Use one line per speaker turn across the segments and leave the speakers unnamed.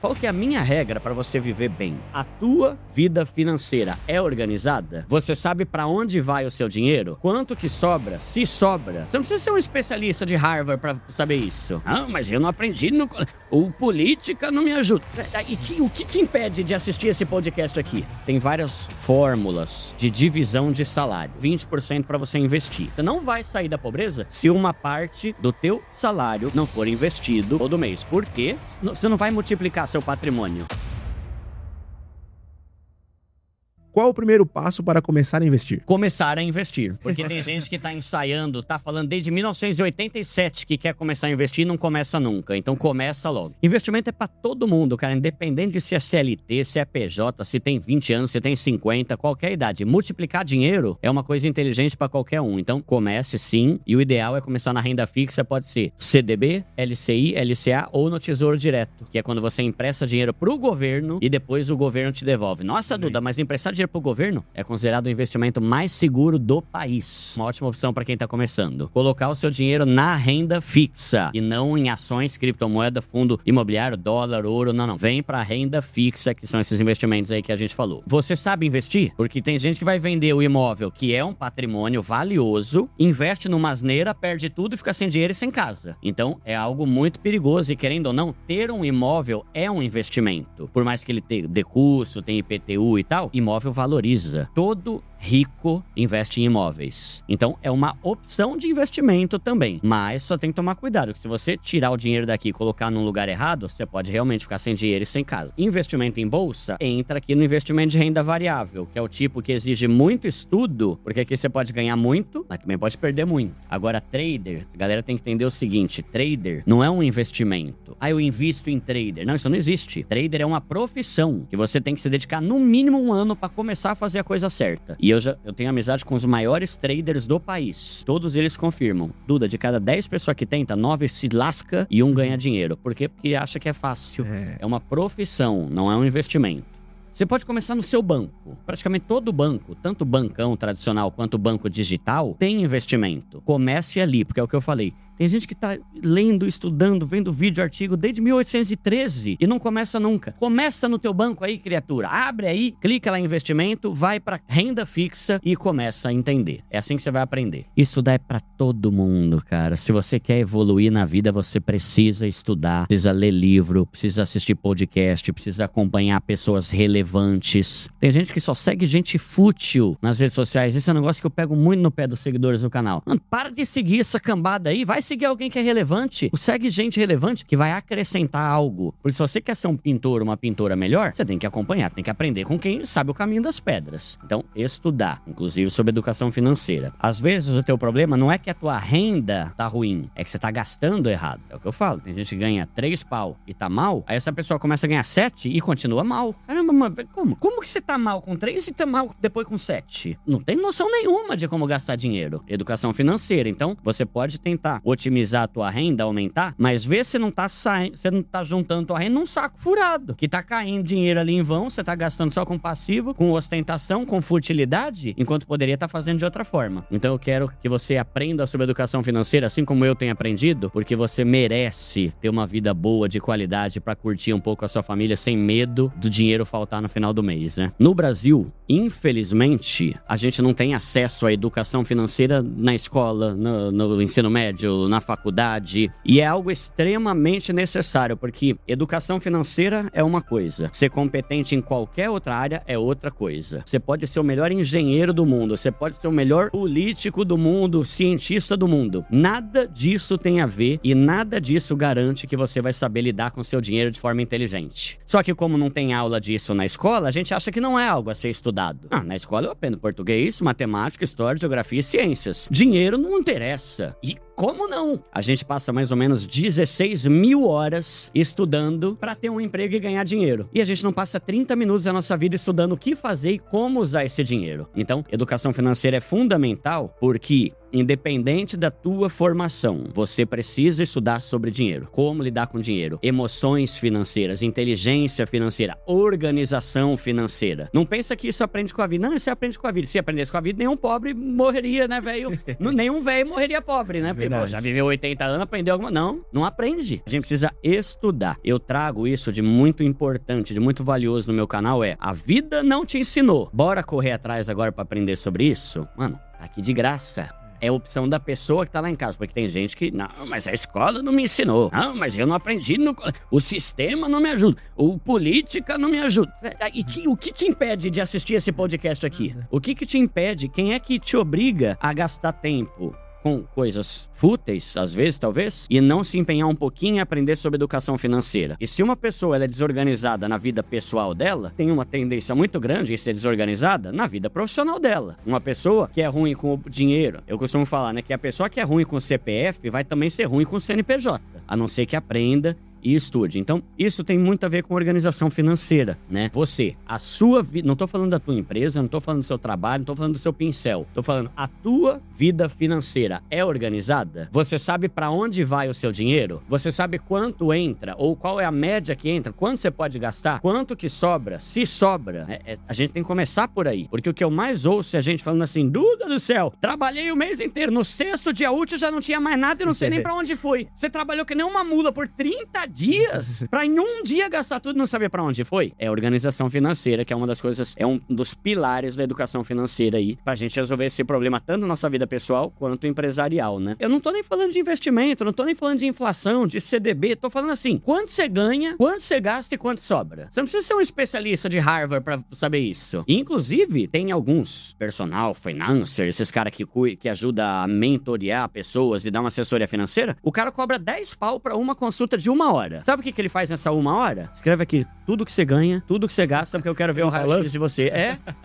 Qual que é a minha regra para você viver bem? A tua vida financeira é organizada? Você sabe para onde vai o seu dinheiro? Quanto que sobra? Se sobra. Você não precisa ser um especialista de Harvard para saber isso. Ah, mas eu não aprendi no... O política não me ajuda. O que te impede de assistir esse podcast aqui? Tem várias fórmulas de divisão de salário. 20% para você investir. Você não vai sair da pobreza se uma parte do teu salário não for investido todo mês. Por quê? Você não vai multiplicar seu patrimônio.
Qual o primeiro passo para começar a investir?
Começar a investir. Porque tem gente que tá ensaiando, tá falando desde 1987 que quer começar a investir e não começa nunca. Então começa logo. Investimento é pra todo mundo, cara. Independente de se é CLT, se é PJ, se tem 20 anos, se tem 50, qualquer idade. Multiplicar dinheiro é uma coisa inteligente pra qualquer um. Então comece sim. E o ideal é começar na renda fixa. Pode ser CDB, LCI, LCA ou no Tesouro Direto. Que é quando você empresta dinheiro pro governo e depois o governo te devolve. Nossa, Duda, mas emprestar dinheiro pro governo é considerado o investimento mais seguro do país. Uma ótima opção para quem tá começando. Colocar o seu dinheiro na renda fixa e não em ações, criptomoeda, fundo imobiliário, dólar, ouro, não. Vem pra renda fixa, que são esses investimentos aí que a gente falou. Você sabe investir? Porque tem gente que vai vender o imóvel, que é um patrimônio valioso, investe numa asneira, perde tudo e fica sem dinheiro e sem casa. Então, é algo muito perigoso e, querendo ou não, ter um imóvel é um investimento. Por mais que ele tenha decurso, tenha IPTU e tal, imóvel valoriza. Todo rico investe em imóveis. Então, é uma opção de investimento também. Mas só tem que tomar cuidado, que se você tirar o dinheiro daqui e colocar num lugar errado, você pode realmente ficar sem dinheiro e sem casa. Investimento em bolsa entra aqui no investimento de renda variável, que é o tipo que exige muito estudo, porque aqui você pode ganhar muito, mas também pode perder muito. Agora, trader, a galera tem que entender o seguinte, trader não é um investimento. Ah, eu invisto em trader. Não, isso não existe. Trader é uma profissão que você tem que se dedicar no mínimo 1 ano para começar a fazer a coisa certa. E eu tenho amizade com os maiores traders do país. Todos eles confirmam. Duda, de cada 10 pessoas que tenta, 9 se lasca e 1 ganha dinheiro. Por quê? Porque acha que é fácil. É uma profissão, não é um investimento. Você pode começar no seu banco. Praticamente todo banco, tanto o bancão tradicional quanto o banco digital, tem investimento. Comece ali, porque é o que eu falei. Tem gente que tá lendo, estudando, vendo vídeo, artigo desde 1813 e não começa nunca. Começa no teu banco aí, criatura. Abre aí, clica lá em investimento, vai pra renda fixa e começa a entender. É assim que você vai aprender. Estudar é pra todo mundo, cara. Se você quer evoluir na vida, você precisa estudar, precisa ler livro, precisa assistir podcast, precisa acompanhar pessoas relevantes. Tem gente que só segue gente fútil nas redes sociais. Esse é um negócio que eu pego muito no pé dos seguidores do canal. Mano, para de seguir essa cambada aí, vai seguir alguém que é relevante. Segue gente relevante que vai acrescentar algo. Porque se você quer ser um pintor, uma pintora melhor, você tem que acompanhar, tem que aprender com quem sabe o caminho das pedras. Então, estudar, inclusive sobre educação financeira. Às vezes o teu problema não é que a tua renda tá ruim, é que você tá gastando errado. É o que eu falo, tem gente que ganha 3 pau e tá mal, aí essa pessoa começa a ganhar 7 e continua mal. Caramba, mano, como? Como que você tá mal com 3 e tá mal depois com 7? Não tem noção nenhuma de como gastar dinheiro. Educação financeira, então, você pode tentar otimizar a tua renda, aumentar, mas vê se não tá saindo, você não tá juntando tua renda num saco furado, que tá caindo dinheiro ali em vão, você tá gastando só com passivo, com ostentação, com futilidade, enquanto poderia estar fazendo de outra forma. Então eu quero que você aprenda sobre educação financeira, assim como eu tenho aprendido, porque você merece ter uma vida boa, de qualidade, pra curtir um pouco a sua família sem medo do dinheiro faltar no final do mês, né? No Brasil, infelizmente, a gente não tem acesso à educação financeira na escola, no ensino médio, na faculdade, e é algo extremamente necessário, porque educação financeira é uma coisa, ser competente em qualquer outra área é outra coisa. Você pode ser o melhor engenheiro do mundo, você pode ser o melhor político do mundo, cientista do mundo. Nada disso tem a ver e nada disso garante que você vai saber lidar com seu dinheiro de forma inteligente. Só que como não tem aula disso na escola, a gente acha que não é algo a ser estudado. Na escola eu aprendo português, matemática, história, geografia e ciências. Dinheiro não interessa. E como não? A gente passa mais ou menos 16 mil horas estudando pra ter um emprego e ganhar dinheiro. E a gente não passa 30 minutos da nossa vida estudando o que fazer e como usar esse dinheiro. Então, educação financeira é fundamental porque independente da tua formação, você precisa estudar sobre dinheiro. Como lidar com dinheiro, emoções financeiras, inteligência financeira, organização financeira. Não pensa que isso aprende com a vida. Não, você aprende com a vida. Se aprendesse com a vida, nenhum pobre morreria, né, velho? Nenhum velho morreria pobre, né? Porque, pô, já viveu 80 anos, aprendeu alguma... Não aprende. A gente precisa estudar. Eu trago isso de muito importante, de muito valioso no meu canal, a vida não te ensinou. Bora correr atrás agora pra aprender sobre isso? Mano, tá aqui de graça. É a opção da pessoa que tá lá em casa. Porque tem gente que, não, mas a escola não me ensinou. Não, mas eu não aprendi o sistema não me ajuda. O política não me ajuda. E o que te impede de assistir esse podcast aqui? O que te impede? Quem é que te obriga a gastar tempo com coisas fúteis, às vezes, talvez, e não se empenhar um pouquinho em aprender sobre educação financeira? E se uma pessoa ela é desorganizada na vida pessoal dela, tem uma tendência muito grande em ser desorganizada na vida profissional dela. Uma pessoa que é ruim com o dinheiro, eu costumo falar, né, que a pessoa que é ruim com o CPF vai também ser ruim com o CNPJ, a não ser que aprenda e estude. Então, isso tem muito a ver com organização financeira, né? Você, a sua vida... Não tô falando da tua empresa, não tô falando do seu trabalho, não tô falando do seu pincel. Tô falando, a tua vida financeira é organizada? Você sabe pra onde vai o seu dinheiro? Você sabe quanto entra? Ou qual é a média que entra? Quanto você pode gastar? Quanto que sobra? Se sobra, a gente tem que começar por aí. Porque o que eu mais ouço é a gente falando assim, Duda do céu, trabalhei o mês inteiro, no 6º dia útil já não tinha mais nada e não sei nem pra onde foi. Você trabalhou que nem uma mula por 30 dias pra em um dia gastar tudo e não saber pra onde foi? É organização financeira, que é uma das coisas, é um dos pilares da educação financeira aí, pra gente resolver esse problema tanto na nossa vida pessoal quanto empresarial, né? Eu não tô nem falando de investimento, não tô nem falando de inflação, de CDB, tô falando assim, quanto você ganha, quanto você gasta e quanto sobra. Você não precisa ser um especialista de Harvard pra saber isso. E, inclusive, tem alguns personal financer, esses caras que ajudam a mentorear pessoas e dar uma assessoria financeira, o cara cobra 10 pau pra uma consulta de 1 hora. Sabe o que ele faz nessa 1 hora? Escreve aqui, tudo que você ganha, tudo que você gasta, porque eu quero ver o raio-x de você.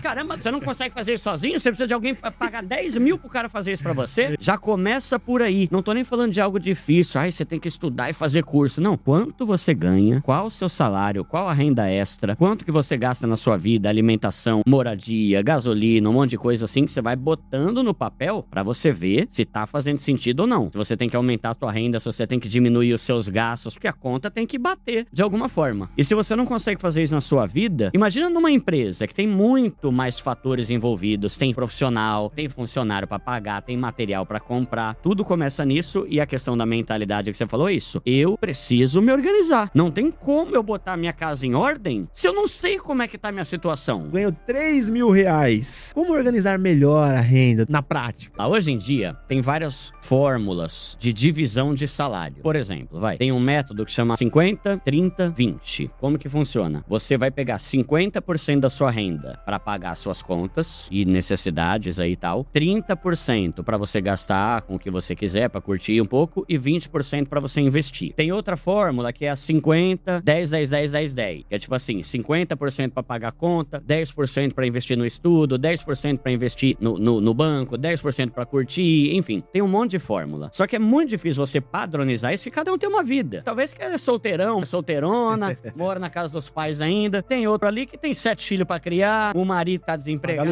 Caramba, você não consegue fazer isso sozinho? Você precisa de alguém pra pagar 10 mil pro cara fazer isso pra você? Já começa por aí. Não tô nem falando de algo difícil. Ai, você tem que estudar e fazer curso. Não, quanto você ganha, qual o seu salário, qual a renda extra, quanto que você gasta na sua vida, alimentação, moradia, gasolina, um monte de coisa assim que você vai botando no papel pra você ver se tá fazendo sentido ou não. Se você tem que aumentar a tua renda, se você tem que diminuir os seus gastos, porque a conta tem que bater de alguma forma. E se você não consegue fazer isso na sua vida, imagina numa empresa que tem muito mais fatores envolvidos, tem profissional, tem funcionário pra pagar, tem material pra comprar, tudo começa nisso. E a questão da mentalidade que você falou é isso. Eu preciso me organizar. Não tem como eu botar minha casa em ordem se eu não sei como é que tá a minha situação.
Ganho 3 mil reais. Como organizar melhor a renda na prática?
Hoje em dia, tem várias fórmulas de divisão de salário. Por exemplo, tem um método que chama 50, 30, 20. Como que funciona? Você vai pegar 50% da sua renda para pagar suas contas e necessidades aí e tal, 30% para você gastar com o que você quiser, para curtir um pouco, e 20% para você investir. Tem outra fórmula que é a 50, 10, 10, 10, 10, 10. Que é tipo assim, 50% para pagar a conta, 10% para investir no estudo, 10% para investir no banco, 10% para curtir, enfim. Tem um monte de fórmula. Só que é muito difícil você padronizar isso, e cada um tem uma vida. Talvez que é solteirão, solteirona, mora na casa dos pais ainda. Tem outro ali que tem 7 filhos pra criar, o marido tá desempregado.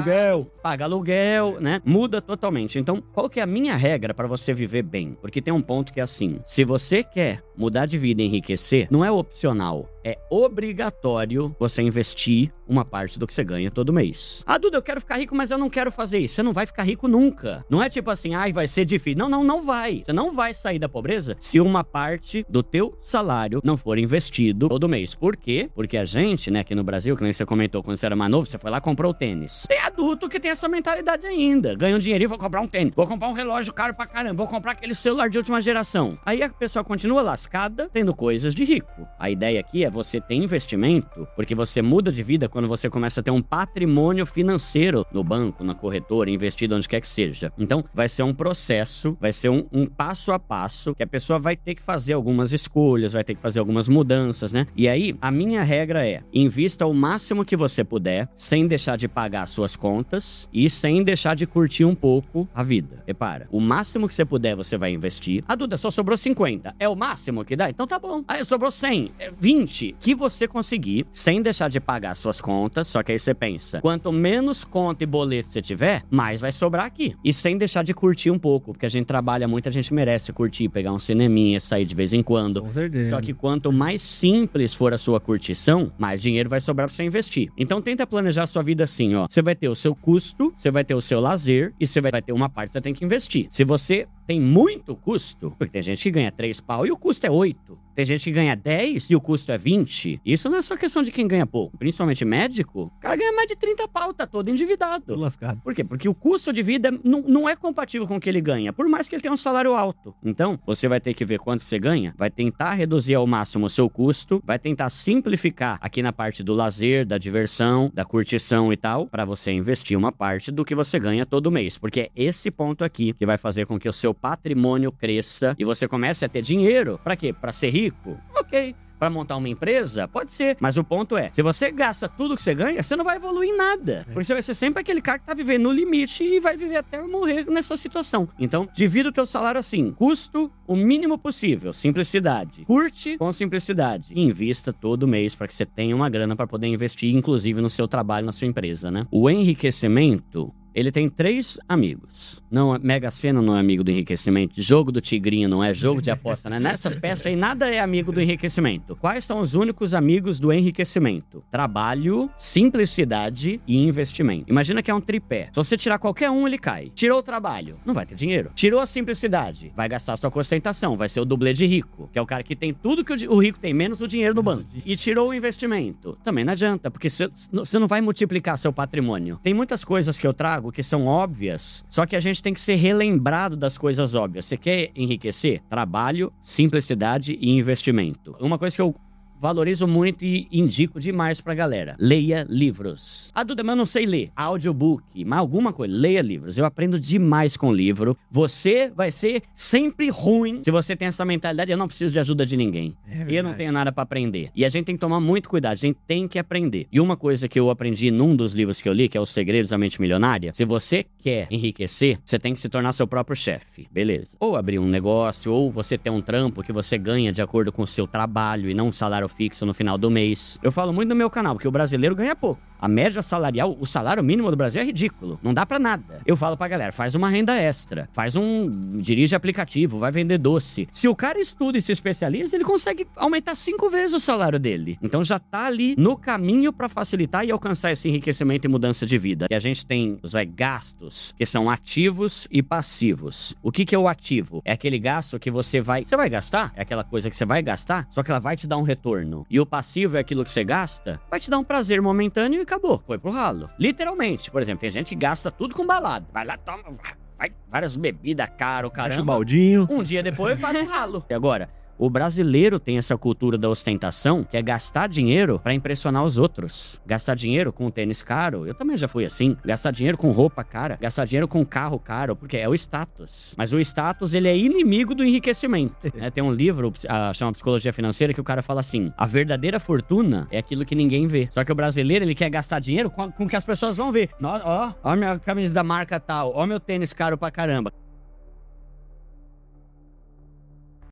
Paga aluguel, né? Muda totalmente. Então, qual que é a minha regra pra você viver bem? Porque tem um ponto que é assim, se você quer mudar de vida e enriquecer, não é opcional, é obrigatório você investir uma parte do que você ganha todo mês. Ah, Duda, eu quero ficar rico, mas eu não quero fazer isso. Você não vai ficar rico nunca. Não é tipo assim, ai, vai ser difícil. Não vai. Você não vai sair da pobreza se uma parte do teu salário não for investido todo mês. Por quê? Porque a gente, né, aqui no Brasil, que nem você comentou quando você era mais novo, você foi lá e comprou o tênis. Tem adulto que tem essa mentalidade ainda. Ganha um dinheirinho, vou comprar um tênis. Vou comprar um relógio caro pra caramba. Vou comprar aquele celular de última geração. Aí a pessoa continua lascada, tendo coisas de rico. A ideia aqui é você ter investimento, porque você muda de vida quando você começa a ter um patrimônio financeiro no banco, na corretora, investido onde quer que seja. Então, vai ser um processo, vai ser um passo a passo, que a pessoa vai ter que fazer algumas escolhas, vai ter que fazer algumas mudanças, né? E aí, a minha regra é, invista o máximo que você puder, sem deixar de pagar suas contas e sem deixar de curtir um pouco a vida. Repara, o máximo que você puder, você vai investir. Ah, Duda, só sobrou 50. É o máximo que dá? Então tá bom. Ah, sobrou 100. 20. investir que você conseguir, sem deixar de pagar suas contas. Só que aí você pensa, quanto menos conta e boleto você tiver, mais vai sobrar aqui. E sem deixar de curtir um pouco, porque a gente trabalha muito, a gente merece curtir, pegar um cineminha, sair de vez em quando.
Com certeza.
Só que quanto mais simples for a sua curtição, mais dinheiro vai sobrar pra você investir. Então tenta planejar a sua vida assim, ó. Você vai ter o seu custo, você vai ter o seu lazer e você vai ter uma parte que você tem que investir. Se você tem muito custo, porque tem gente que ganha 3 pau e o custo é 8. Tem gente que ganha 10 e o custo é 20. Isso não é só questão de quem ganha pouco. Principalmente médico, o cara ganha mais de 30 pau, tá todo endividado.
Tô lascado.
Por quê? Porque o custo de vida não é compatível com o que ele ganha, por mais que ele tenha um salário alto. Então, você vai ter que ver quanto você ganha, vai tentar reduzir ao máximo o seu custo, vai tentar simplificar aqui na parte do lazer, da diversão, da curtição e tal, pra você investir uma parte do que você ganha todo mês. Porque é esse ponto aqui que vai fazer com que o seu patrimônio cresça e você comece a ter dinheiro. Pra quê? Pra ser rico? Ok. Pra montar uma empresa? Pode ser. Mas o ponto é, se você gasta tudo que você ganha, você não vai evoluir em nada. Porque você vai ser sempre aquele cara que tá vivendo no limite e vai viver até morrer nessa situação. Então, divida o teu salário assim. Custo, o mínimo possível. Simplicidade. Curte com simplicidade. E invista todo mês para que você tenha uma grana para poder investir, inclusive no seu trabalho, na sua empresa, né? O enriquecimento... Ele tem 3 amigos. Não, Mega Sena não é amigo do enriquecimento. Jogo do tigrinho não é jogo de aposta, né? Nessas peças aí, nada é amigo do enriquecimento. Quais são os únicos amigos do enriquecimento? Trabalho, simplicidade e investimento. Imagina que é um tripé. Se você tirar qualquer um, ele cai. Tirou o trabalho, não vai ter dinheiro. Tirou a simplicidade, vai gastar sua ostentação. Vai ser o dublê de rico, que é o cara que tem tudo que o rico tem, menos o dinheiro no banco. E tirou o investimento. Também não adianta, porque você não vai multiplicar seu patrimônio. Tem muitas coisas que eu trago que são óbvias, só que a gente tem que ser relembrado das coisas óbvias. Você quer enriquecer? Trabalho, simplicidade e investimento. Uma coisa que eu valorizo muito e indico demais pra galera. Leia livros. Ah, Duda, mas eu não sei ler. Audiobook, mas alguma coisa. Leia livros. Eu aprendo demais com livro. Você vai ser sempre ruim se você tem essa mentalidade. Eu não preciso de ajuda de ninguém. Eu não tenho nada pra aprender. E a gente tem que tomar muito cuidado. A gente tem que aprender. E uma coisa que eu aprendi num dos livros que eu li, que é Os Segredos da Mente Milionária. Se você quer enriquecer, você tem que se tornar seu próprio chefe. Beleza. Ou abrir um negócio, ou você ter um trampo que você ganha de acordo com o seu trabalho e não um salário fixo no final do mês. Eu falo muito no meu canal, porque o brasileiro ganha pouco. A média salarial, o salário mínimo do Brasil é ridículo. Não dá pra nada. Eu falo pra galera, faz uma renda extra. Dirige aplicativo, vai vender doce. Se o cara estuda e se especializa, ele consegue aumentar 5 vezes o salário dele. Então já tá ali no caminho pra facilitar e alcançar esse enriquecimento e mudança de vida. E a gente tem os gastos, que são ativos e passivos. O que é o ativo? É aquele gasto que você vai gastar, é aquela coisa que você vai gastar, só que ela vai te dar um retorno. E o passivo é aquilo que você gasta, vai te dar um prazer momentâneo e acabou, foi pro ralo. Literalmente, por exemplo, tem gente que gasta tudo com balada. Vai lá, toma, vai, várias bebidas caro, caramba.
Acha o baldinho.
Um dia depois vai pro ralo. E agora, o brasileiro tem essa cultura da ostentação, que é gastar dinheiro pra impressionar os outros. Gastar dinheiro com tênis caro, eu também já fui assim. Gastar dinheiro com roupa cara, gastar dinheiro com carro caro, porque é o status. Mas o status, ele é inimigo do enriquecimento. Tem um livro, chama Psicologia Financeira, que o cara fala assim, a verdadeira fortuna é aquilo que ninguém vê. Só que o brasileiro, ele quer gastar dinheiro com o que as pessoas vão ver. Ó minha camisa da marca tal, ó meu tênis caro pra caramba.